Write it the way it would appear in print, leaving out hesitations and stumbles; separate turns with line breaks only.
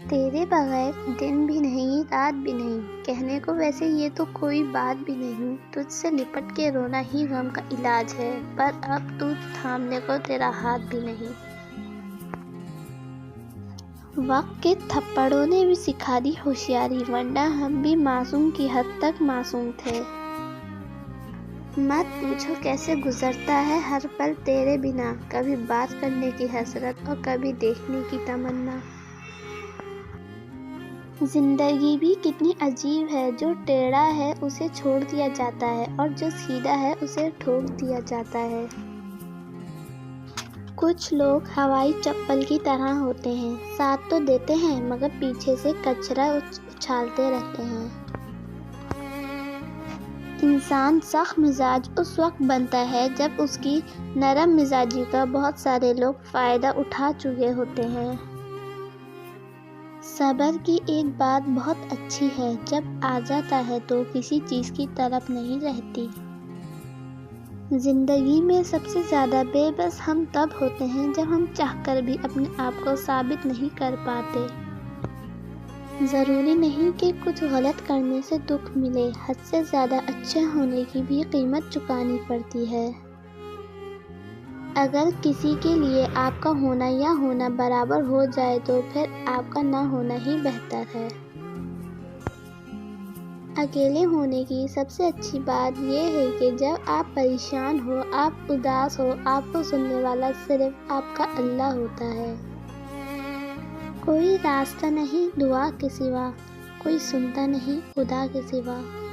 تیرے بغیر دن بھی نہیں رات بھی نہیں، کہنے کو ویسے یہ تو کوئی بات بھی نہیں، تجھ سے لپٹ کے رونا ہی غم کا علاج ہے، پر اب تو تھامنے کو تیرا ہاتھ بھی نہیں۔ وقت کے تھپڑوں نے بھی سکھا دی ہوشیاری، ورنہ ہم بھی معصوم کی حد تک معصوم تھے۔ مت پوچھو کیسے گزرتا ہے ہر پل تیرے بنا، کبھی بات کرنے کی حسرت اور کبھی دیکھنے کی تمنا۔ زندگی بھی کتنی عجیب ہے، جو ٹیڑھا ہے اسے چھوڑ دیا جاتا ہے اور جو سیدھا ہے اسے ٹھوک دیا جاتا ہے۔ کچھ لوگ ہوائی چپل کی طرح ہوتے ہیں، ساتھ تو دیتے ہیں مگر پیچھے سے کچرا اچھالتے رہتے ہیں۔ انسان سخت مزاج اس وقت بنتا ہے جب اس کی نرم مزاجی کا بہت سارے لوگ فائدہ اٹھا چکے ہوتے ہیں۔ صبر کی ایک بات بہت اچھی ہے، جب آ جاتا ہے تو کسی چیز کی طلب نہیں رہتی۔ زندگی میں سب سے زیادہ بے بس ہم تب ہوتے ہیں جب ہم چاہ کر بھی اپنے آپ کو ثابت نہیں کر پاتے۔ ضروری نہیں کہ کچھ غلط کرنے سے دکھ ملے، حد سے زیادہ اچھے ہونے کی بھی قیمت چکانی پڑتی ہے۔ اگر کسی کے لیے آپ کا ہونا یا ہونا برابر ہو جائے تو پھر آپ کا نہ ہونا ہی بہتر ہے۔ اکیلے ہونے کی سب سے اچھی بات یہ ہے کہ جب آپ پریشان ہو، آپ اداس ہو، آپ کو سننے والا صرف آپ کا اللہ ہوتا ہے۔ کوئی راستہ نہیں دعا کے سوا، کوئی سنتا نہیں خدا کے سوا۔